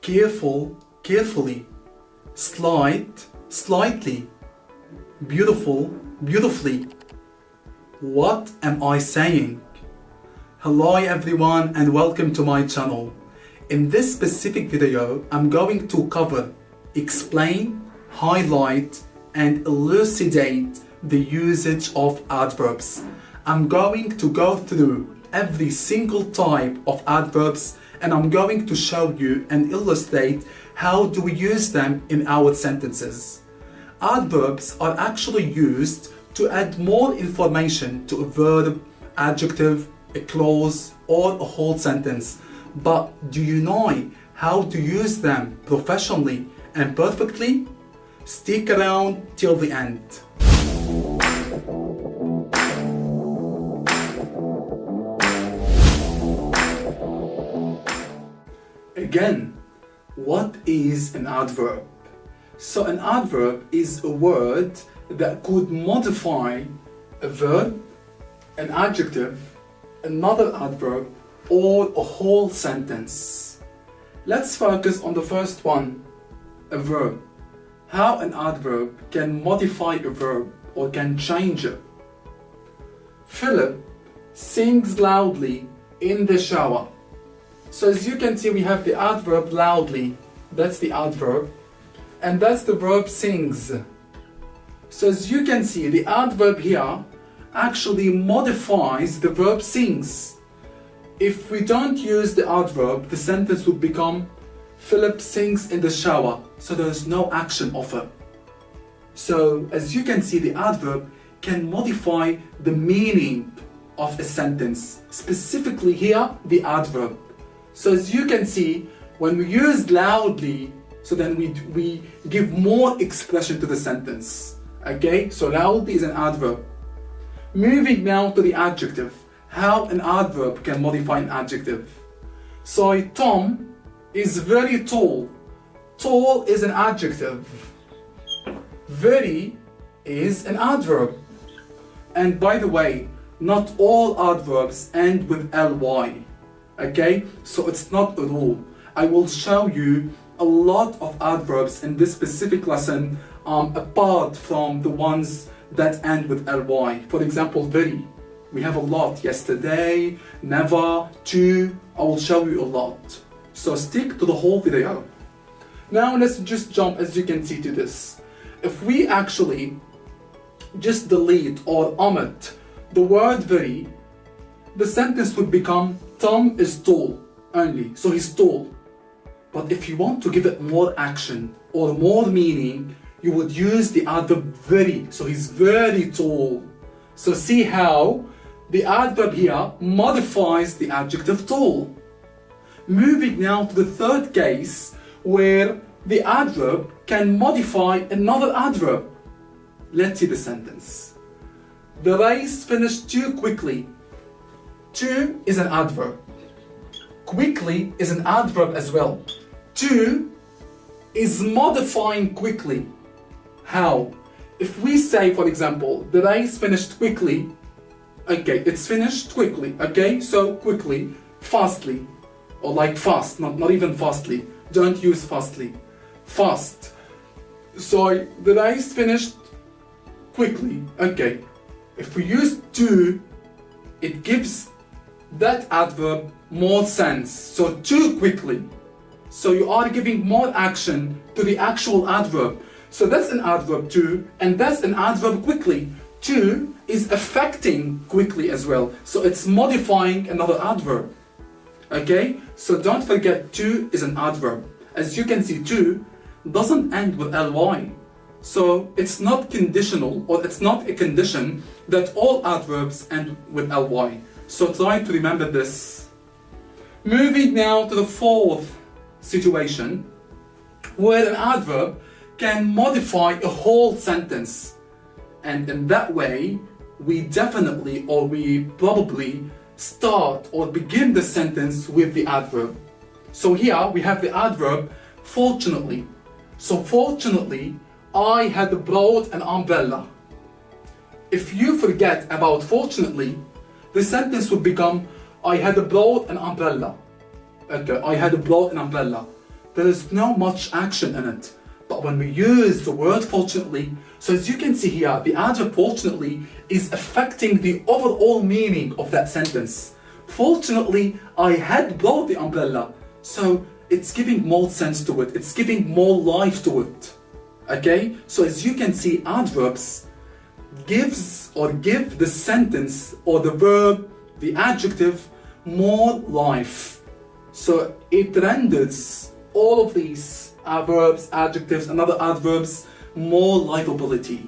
careful, carefully, slight, slightly, beautiful, beautifully. What am I saying? Hello everyone and welcome to my channel. In this specific video, I'm going to cover, explain, highlight, and elucidate the usage of adverbs. I'm going to go through every single type of adverbs and I'm going to show you and illustrate how do we use them in our sentences. Adverbs are actually used to add more information to a verb, adjective, a clause, or a whole sentence. But do you know how to use them professionally and perfectly? Stick around till the end. Again, what is an adverb? So an adverb is a word that could modify a verb, an adjective, another adverb, or a whole sentence. Let's focus on the first one, a verb. How an adverb can modify a verb or can change it. Philip sings loudly in the shower. So as you can see, we have the adverb loudly, that's the adverb, and that's the verb sings. So as you can see, the adverb here actually modifies the verb sings. If we don't use the adverb, the sentence would become Philip sings in the shower, so there's no action of it. So as you can see, the adverb can modify the meaning of a sentence, specifically here the adverb. So as you can see, when we use loudly, so then we give more expression to the sentence. Okay, so loudly is an adverb. Moving now to the adjective, how an adverb can modify an adjective. So Tom is very tall. Tall is an adjective. Very is an adverb. And by the way, not all adverbs end with ly. Okay, so it's not a rule. I will show you a lot of adverbs in this specific lesson apart from the ones that end with ly. For example, very. We have a lot. Yesterday, never, to. I will show you a lot. So stick to the whole video. Now let's just jump, as you can see, to this. If we actually just delete or omit the word very, the sentence would become Tom is tall only, so he's tall. But if you want to give it more action or more meaning, you would use the adverb very, so he's very tall. So see how the adverb here modifies the adjective tall. Moving now to the third case where the adverb can modify another adverb. Let's see the sentence. The race finished too quickly. Too is an adverb. Quickly is an adverb as well. Too is modifying quickly. How? If we say, for example, the race finished quickly, okay, it's finished quickly, okay, so quickly, fastly, or like fast, not even fastly, don't use fastly, fast. So the race finished quickly, okay. If we use to, it gives that adverb more sense, so too quickly. So you are giving more action to the actual adverb. So that's an adverb too, and that's an adverb quickly. To is affecting quickly as well, so it's modifying another adverb. Okay, so don't forget to is an adverb. As you can see, to doesn't end with ly. So it's not conditional, or it's not a condition that all adverbs end with ly. So try to remember this. Moving now to the fourth situation, where an adverb can modify a whole sentence. And in that way, we definitely, or we probably start or begin the sentence with the adverb. So here we have the adverb fortunately. So fortunately, I had brought an umbrella. If you forget about fortunately, the sentence would become I had brought an umbrella. Okay, I had brought an umbrella. there is no much action in it. But when we use the word fortunately, so as you can see here, the adverb fortunately is affecting the overall meaning of that sentence. Fortunately, I had brought the umbrella. So it's giving more sense to it. It's giving more life to it. Okay? So as you can see, adverbs give the sentence or the verb, the adjective, more life. So it renders all of these verbs, adjectives, and other adverbs more livability.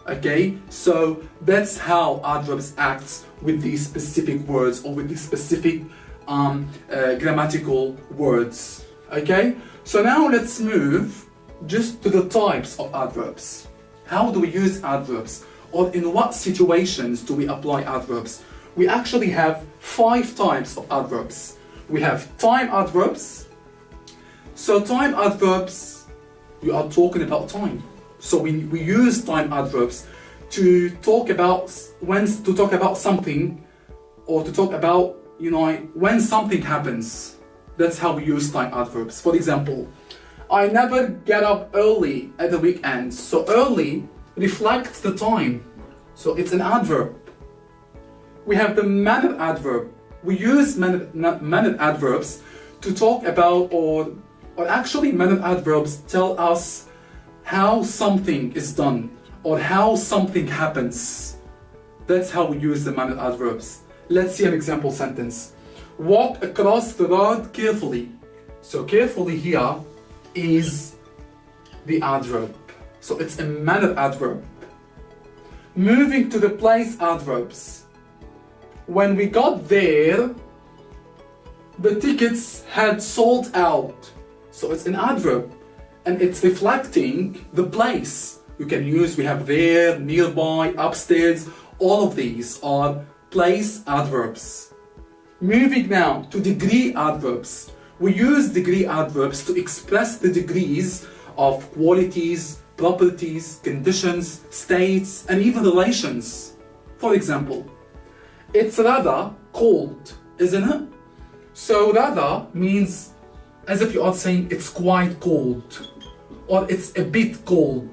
Okay? So that's how adverbs act with these specific words or with these specific grammatical words. Okay? So now let's move just to the types of adverbs. How do we use adverbs? Or in what situations do we apply adverbs? We actually have 5 types of adverbs. We have time adverbs. So time adverbs, we are talking about time. So we use time adverbs to talk about something, or to talk about, when something happens. That's how we use time adverbs. For example, I never get up early at the weekend. So early reflects the time. So it's an adverb. We have the manner adverb. We use manner adverbs to talk about, or actually manner adverbs tell us how something is done or how something happens. That's how we use the manner adverbs. Let's see an example sentence. Walk across the road carefully. So carefully here is the adverb. So it's a manner adverb. Moving to the place adverbs. When we got there, the tickets had sold out. So it's an adverb, and it's reflecting the place. You can use, we have there, nearby, upstairs. All of these are place adverbs. Moving now to degree adverbs. We use degree adverbs to express the degrees of qualities, properties, conditions, states, and even relations. For example, it's rather cold, isn't it? So rather means as if you are saying it's quite cold, or it's a bit cold.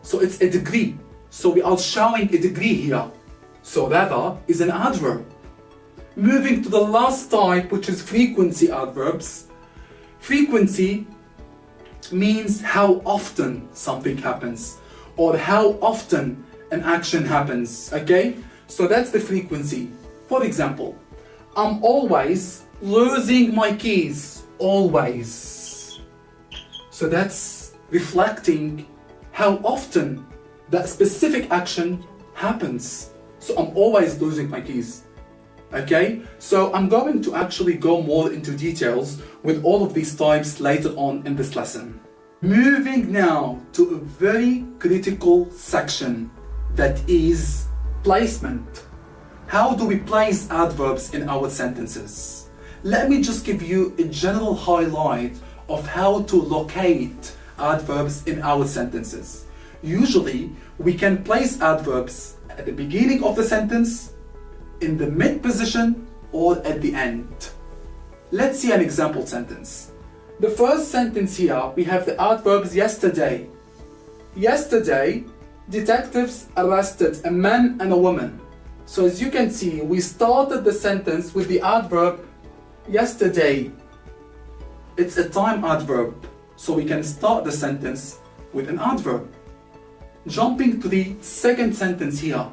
So it's a degree. So we are showing a degree here. So rather is an adverb. Moving to the last type, which is frequency adverbs. Frequency means how often something happens, or how often an action happens. Okay? So that's the frequency. For example, I'm always losing my keys. Always. So that's reflecting how often that specific action happens. So I'm always losing my keys. Okay? So I'm going to actually go more into details with all of these types later on in this lesson. Moving now to a very critical section, that is placement. How do we place adverbs in our sentences? Let me just give you a general highlight of how to locate adverbs in our sentences. Usually, we can place adverbs at the beginning of the sentence, in the mid position, or at the end. Let's see an example sentence. The first sentence here, we have the adverbs yesterday. Yesterday, detectives arrested a man and a woman. So as you can see, we started the sentence with the adverb yesterday. It's a time adverb, so we can start the sentence with an adverb. Jumping to the second sentence here.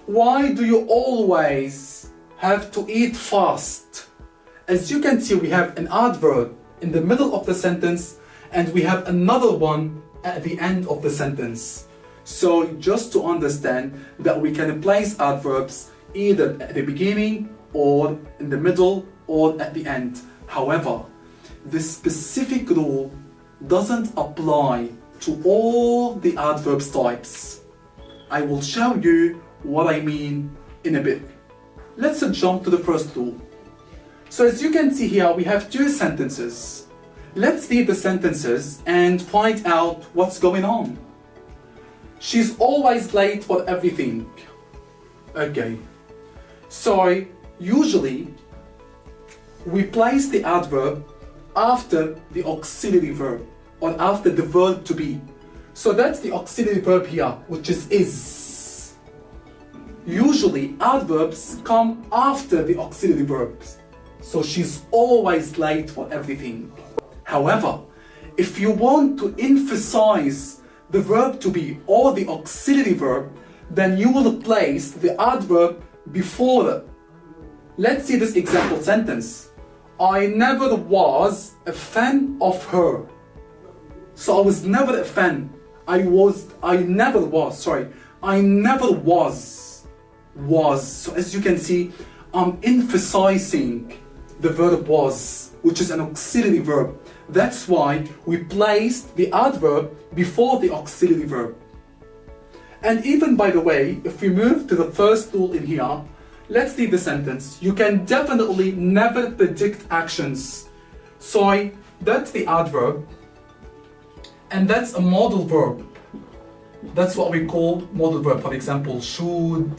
Why do you always have to eat fast? As you can see, we have an adverb in the middle of the sentence, and we have another one at the end of the sentence. So just to understand that we can place adverbs either at the beginning, or in the middle, or at the end. However, this specific rule doesn't apply to all the adverbs types. I will show you what I mean in a bit. Let's jump to the first rule. So as you can see here, we have 2 sentences. Let's read the sentences and find out what's going on. She's always late for everything. Okay. So usually we place the adverb after the auxiliary verb or after the verb to be. So that's the auxiliary verb here, which is. Usually adverbs come after the auxiliary verbs. So she's always late for everything. However, if you want to emphasize the verb to be or the auxiliary verb, then you will place the adverb before it. Let's see this example sentence. I never was a fan of her. So I was never a fan. I never was. So as you can see, I'm emphasizing the verb was, which is an auxiliary verb. That's why we placed the adverb before the auxiliary verb. And even, by the way, if we move to the first rule in here, let's read the sentence. You can definitely never predict actions. So that's the adverb, and that's a modal verb. That's what we call modal verb. For example, should,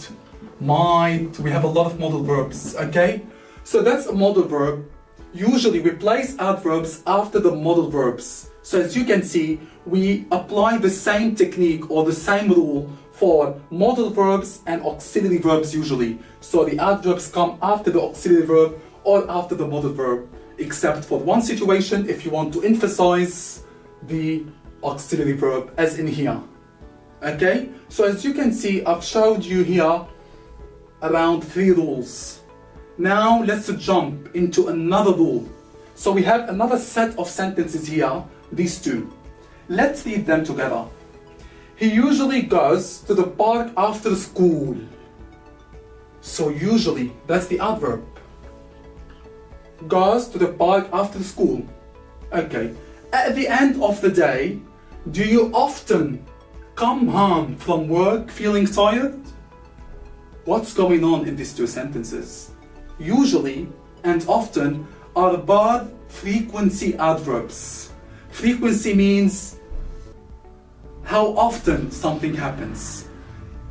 might. We have a lot of modal verbs, okay? So that's a modal verb. Usually we place adverbs after the modal verbs. So as you can see, we apply the same technique or the same rule for modal verbs and auxiliary verbs usually. So the adverbs come after the auxiliary verb or after the modal verb, except for one situation if you want to emphasize the auxiliary verb, as in here. Okay? So as you can see, I've showed you here around 3 rules. Now let's jump into another rule. So we have another set of sentences here, these two. Let's read them together. He usually goes to the park after school. So usually, that's the adverb. Goes to the park after school. Okay. At the end of the day, do you often come home from work feeling tired? What's going on in these two sentences? Usually and often are both frequency adverbs. Frequency means how often something happens.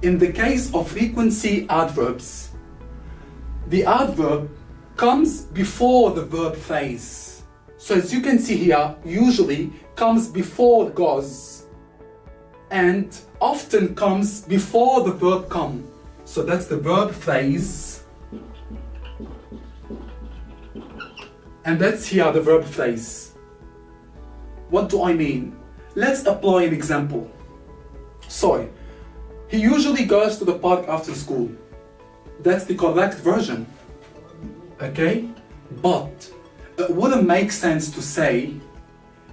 In the case of frequency adverbs, the adverb comes before the verb phrase. So as you can see here, usually comes before goes and often comes before the verb come. So that's the verb phrase. And that's here the verb phrase. What do I mean? Let's apply an example. So, he usually goes to the park after school. That's the correct version. Okay? But it wouldn't make sense to say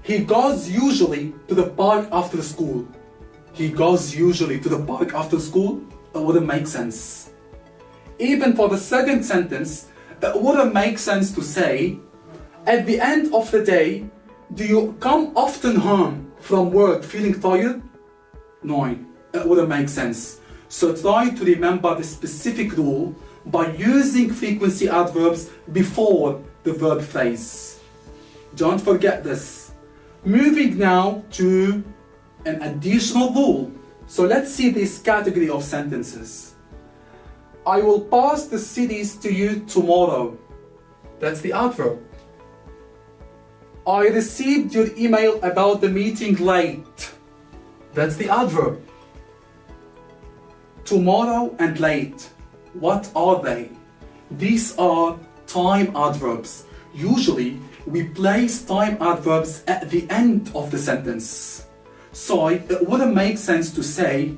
he goes usually to the park after school. He goes usually to the park after school. It wouldn't make sense. Even for the second sentence, it wouldn't make sense to say at the end of the day, do you come often home from work feeling tired? No, it wouldn't make sense. So try to remember the specific rule by using frequency adverbs before the verb phrase. Don't forget this. Moving now to an additional rule. So let's see this category of sentences. I will pass the CDs to you tomorrow. That's the adverb. I received your email about the meeting late. That's the adverb. Tomorrow and late. What are they? These are time adverbs. Usually, we place time adverbs at the end of the sentence. So it wouldn't make sense to say,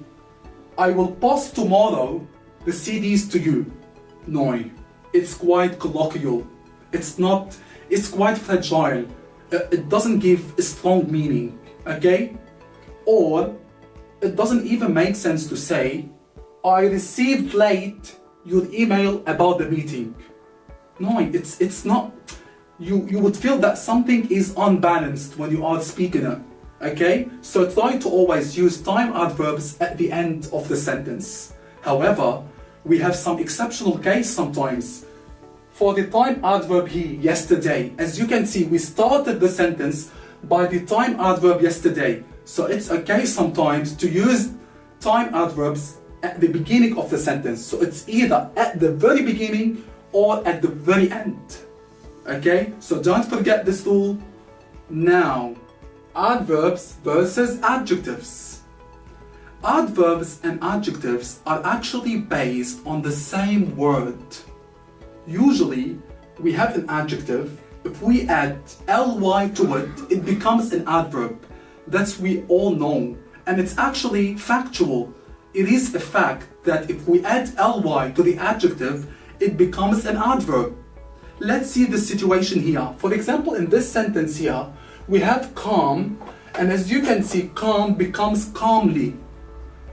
I will pass tomorrow the CDs to you. No, it's quite colloquial. It's quite fragile. It doesn't give a strong meaning, okay? Or it doesn't even make sense to say, I received late your email about the meeting. No, it's not. You would feel that something is unbalanced when you are speaking it, okay? So try to always use time adverbs at the end of the sentence. However, we have some exceptional case sometimes. For the time adverb he, yesterday, as you can see, we started the sentence by the time adverb yesterday. So it's okay sometimes to use time adverbs at the beginning of the sentence. So it's either at the very beginning or at the very end. Okay, so don't forget this rule. Now, adverbs versus adjectives. Adverbs and adjectives are actually based on the same word. Usually, we have an adjective. If we add ly to it, it becomes an adverb. That's we all know. And it's actually factual. It is a fact that if we add ly to the adjective, it becomes an adverb. Let's see the situation here. For example, in this sentence here, we have calm, and as you can see, calm becomes calmly.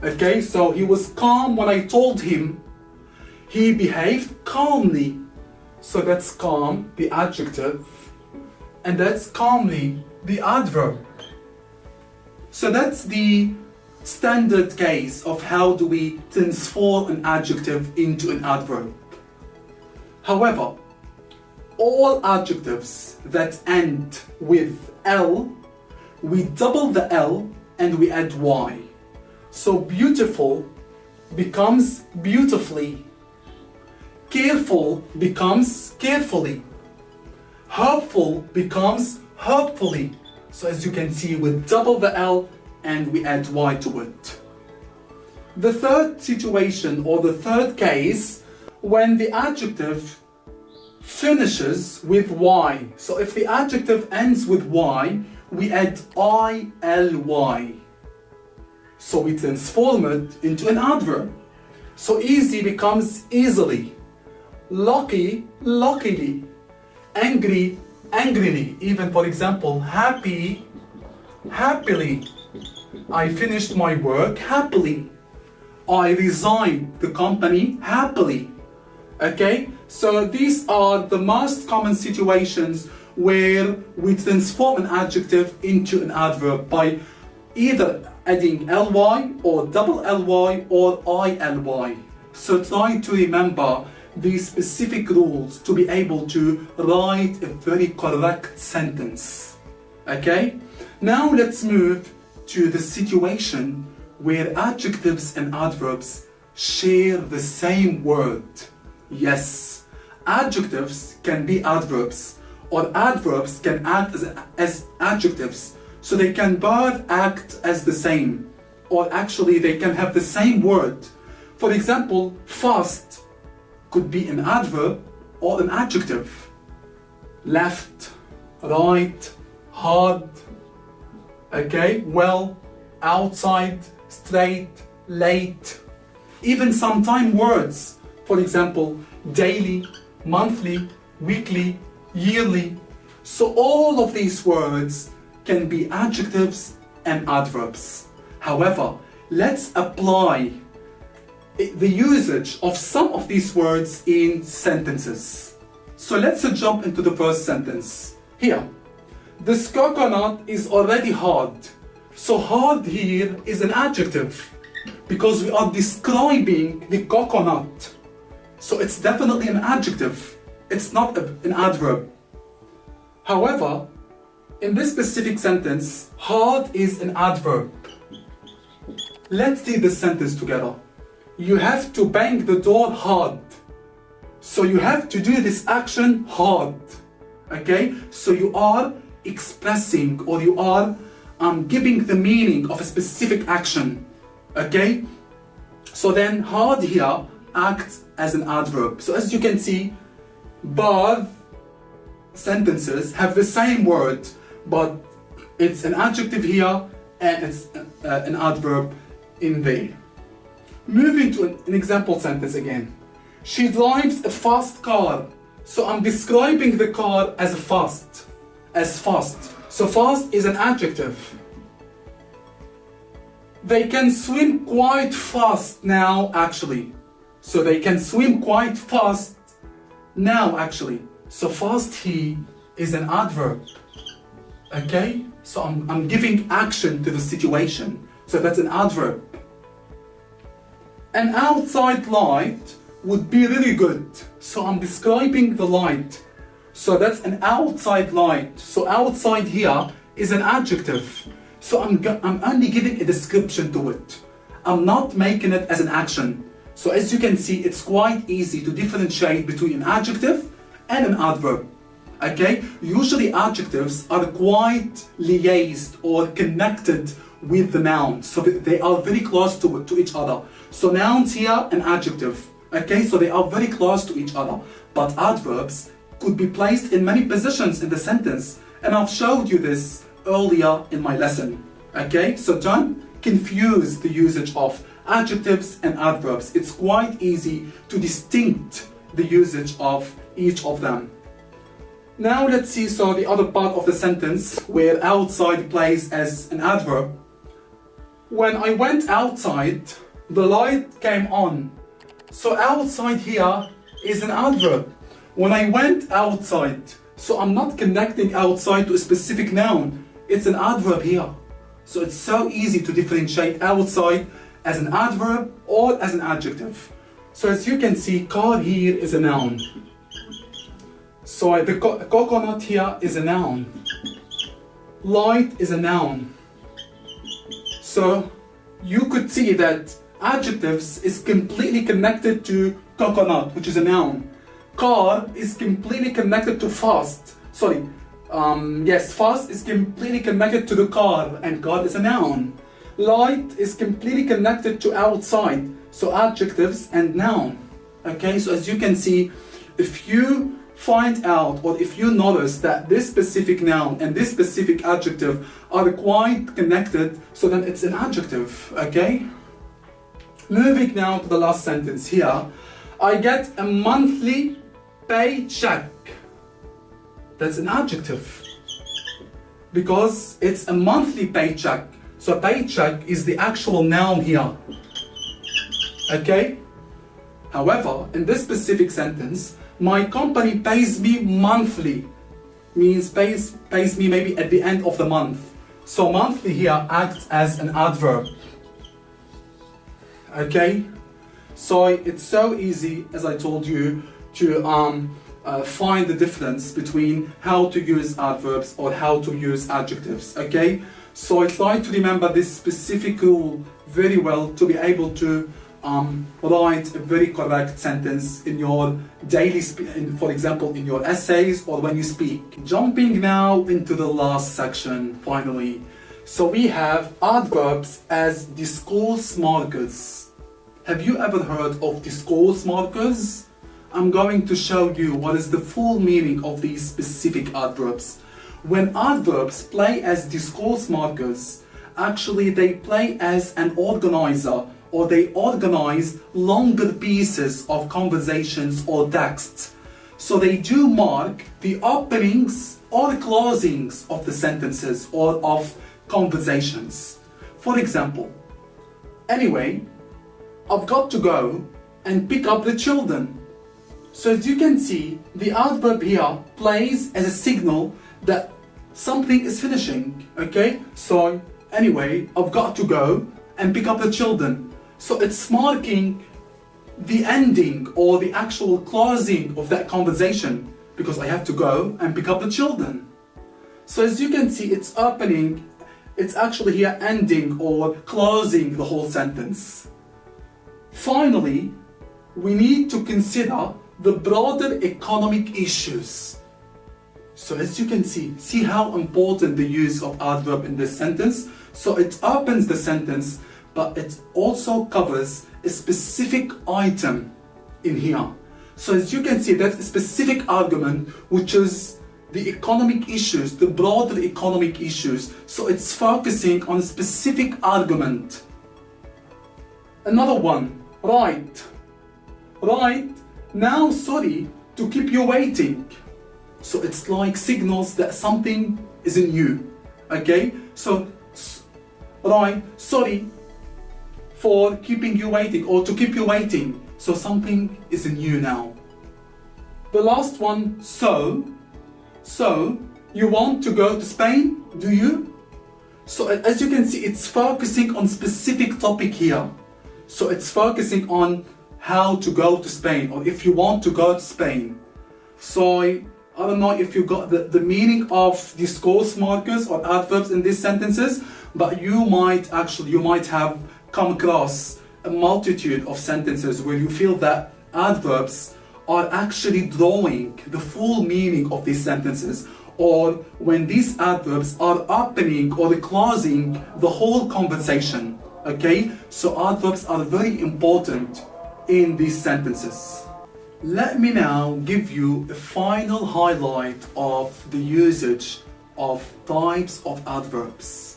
Okay, so he was calm when I told him. He behaved calmly. So that's calm, the adjective, and that's calmly, the adverb. So that's the standard case of how do we transform an adjective into an adverb. However, all adjectives that end with L, we double the L and we add Y. So beautiful becomes beautifully. Careful becomes carefully. Helpful becomes helpfully. So as you can see, we double the L and we add Y to it. The third situation, or the third case, when the adjective finishes with Y. So if the adjective ends with Y, we add ILY. So we transform it into an adverb. So easy becomes easily. Lucky, luckily. Angry, angrily. Even for example, happy, happily. I finished my work happily. I resigned the company happily. Okay, so these are the most common situations where we transform an adjective into an adverb by either adding ly or double ly or ILY. So try to remember these specific rules to be able to write a very correct sentence. Okay, now let's move to the situation where adjectives and adverbs share the same word. Yes, adjectives can be adverbs, or adverbs can act as adjectives, so they can both act as the same, or actually they can have the same word. For example, fast could be an adverb or an adjective. Left, right, hard, okay, well, outside, straight, late. Even sometime words. For example, daily, monthly, weekly, yearly. So all of these words can be adjectives and adverbs. However, let's apply the usage of some of these words in sentences. So let's jump into the first sentence. Here, this coconut is already hard. So hard here is an adjective because we are describing the coconut. So it's definitely an adjective. It's not an adverb. However, in this specific sentence, hard is an adverb. Let's read this sentence together. You have to bang the door hard. So you have to do this action hard. Okay? So you are expressing, or you are giving the meaning of a specific action. Okay? So then hard here acts as an adverb. So as you can see, both sentences have the same word, but it's an adjective here and it's an adverb in there. Moving to an example sentence again. She drives a fast car. So I'm describing the car as fast. So fast is an adjective. They can swim quite fast now, actually. So they can swim quite fast now, actually. So fast here is an adverb. Okay? So I'm giving action to the situation. So that's an adverb. An outside light would be really good. So I'm describing the light. So that's an outside light. So outside here is an adjective. So I'm only giving a description to it. I'm not making it as an action. So as you can see, it's quite easy to differentiate between an adjective and an adverb. Okay, usually adjectives are quite liaised or connected with the noun, so they are very close to each other. So nouns here and adjective, okay, so they are very close to each other. But adverbs could be placed in many positions in the sentence, and I've showed you this earlier in my lesson. Okay, so don't confuse the usage of adjectives and adverbs. It's quite easy to distinct the usage of each of them. Now let's see the other part of the sentence where outside plays as an adverb. When I went outside, the light came on. So outside here is an adverb. When I went outside, so I'm not connecting outside to a specific noun. It's an adverb here. So it's so easy to differentiate outside as an adverb or as an adjective. So as you can see, car here is a noun. So the coconut here is a noun. Light is a noun. So you could see that adjectives is completely connected to coconut, which is a noun. Car is completely connected to fast. Fast is completely connected to the car, and car is a noun. Light is completely connected to outside, so adjectives and noun. Okay, so as you can see, if you find out or if you notice that this specific noun and this specific adjective are quite connected, so then it's an adjective, okay? Moving now to the last sentence here. I get a monthly paycheck. That's an adjective because it's a monthly paycheck. So paycheck is the actual noun here. Okay? However, in this specific sentence, my company pays me monthly. Means pays me maybe at the end of the month. So monthly here acts as an adverb. Okay? So it's so easy, as I told you, to find the difference between how to use adverbs or how to use adjectives. Okay? So I try to remember this specific rule very well to be able to write a very correct sentence in your daily, for example, in your essays or when you speak. Jumping now into the last section, finally. So we have adverbs as discourse markers. Have you ever heard of discourse markers? I'm going to show you what is the full meaning of these specific adverbs. When adverbs play as discourse markers, actually they play as an organizer, or they organize longer pieces of conversations or texts. So they do mark the openings or closings of the sentences or of conversations. For example, anyway, I've got to go and pick up the children. So as you can see, the adverb here plays as a signal that something is finishing, okay? So anyway, I've got to go and pick up the children. So it's marking the ending or the actual closing of that conversation because I have to go and pick up the children. So as you can see, it's opening, it's actually here ending or closing the whole sentence. Finally, we need to consider the broader economic issues. So as you can see how important the use of adverb in this sentence. So it opens the sentence, but it also covers a specific item in here. So as you can see, that's a specific argument, which is the economic issues, the broader economic issues. So it's focusing on a specific argument. Another one, right. Right, now sorry to keep you waiting. So it's like signals that something isn't new. Okay, so right, sorry for keeping you waiting or to keep you waiting. So something isn't new now. The last one, so you want to go to Spain, do you? So as you can see, it's focusing on specific topic here. So it's focusing on how to go to Spain or if you want to go to Spain. So I don't know if you got the meaning of discourse markers or adverbs in these sentences, but you might have come across a multitude of sentences where you feel that adverbs are actually drawing the full meaning of these sentences, or when these adverbs are opening or closing the whole conversation. Okay, so adverbs are very important in these sentences. Let me now give you a final highlight of the usage of types of adverbs.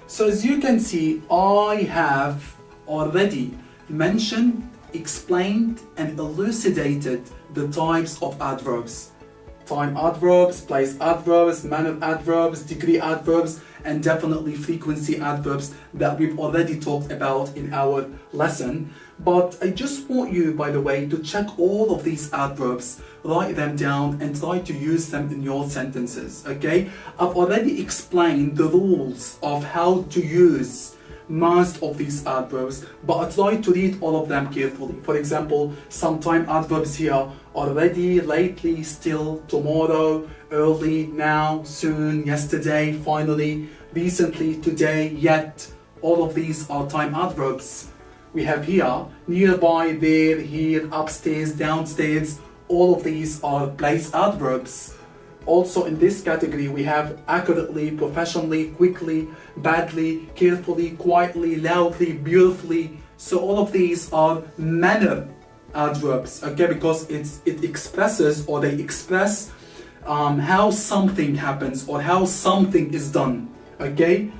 So as you can see, I have already mentioned, explained and elucidated the types of adverbs. Time adverbs, place adverbs, manner adverbs, degree adverbs, and definitely frequency adverbs that we've already talked about in our lesson. But I just want you, by the way, to check all of these adverbs, write them down and try to use them in your sentences, okay? I've already explained the rules of how to use most of these adverbs, but I try to read all of them carefully. For example, some time adverbs here: already, lately, still, tomorrow, early, now, soon, yesterday, finally, recently, today, yet. All of these are time adverbs. We have here nearby, there, here, upstairs, downstairs. All of these are place adverbs. Also in this category we have accurately, professionally, quickly, badly, carefully, quietly, loudly, beautifully. So all of these are manner adverbs, okay, because it expresses, or they express how something happens or how something is done, okay.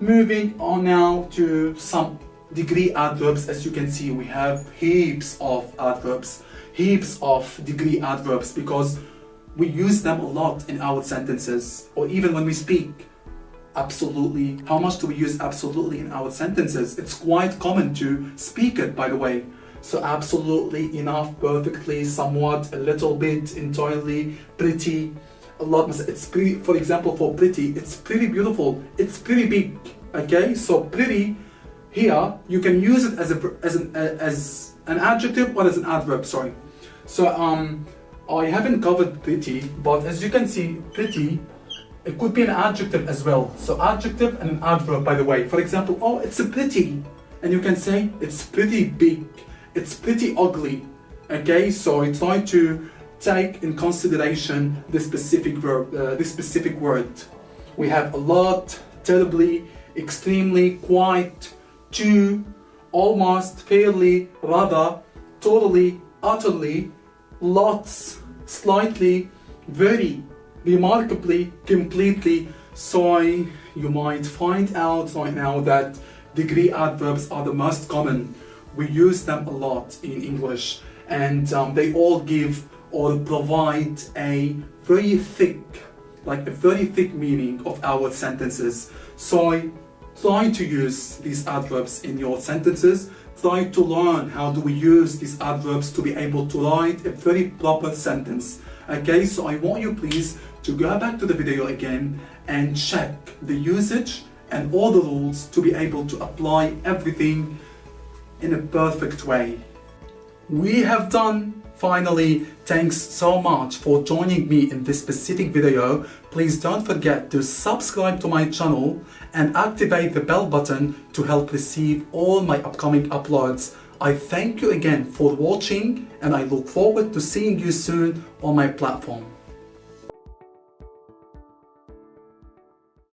Moving on now to some degree adverbs. As you can see, we have heaps of adverbs, heaps of degree adverbs, because we use them a lot in our sentences, or even when we speak. Absolutely. How much do we use absolutely in our sentences? It's quite common to speak it, by the way. So absolutely, enough, perfectly, somewhat, a little bit, entirely, pretty, a lot. It's pretty, for example, for pretty, it's pretty beautiful, it's pretty big, okay? So pretty, here, you can use it as an adjective or as an adverb, sorry. So, I haven't covered pretty, but as you can see, pretty, it could be an adjective as well. So adjective and an adverb, by the way. For example, oh, it's a pretty, and you can say it's pretty big, it's pretty ugly. Okay, so I try to take in consideration the specific verb, this specific word. We have a lot, terribly, extremely, quite, too, almost, fairly, rather, totally, utterly, lots, slightly, very, remarkably, completely. So you might find out right now that degree adverbs are the most common. We use them a lot in English, and they all give or provide a very thick meaning of our sentences. So try to use these adverbs in your sentences. Try to learn how do we use these adverbs to be able to write a very proper sentence. Okay, so I want you please to go back to the video again and check the usage and all the rules to be able to apply everything in a perfect way. We have done. Finally, thanks so much for joining me in this specific video. Please don't forget to subscribe to my channel and activate the bell button to help receive all my upcoming uploads. I thank you again for watching, and I look forward to seeing you soon on my platform.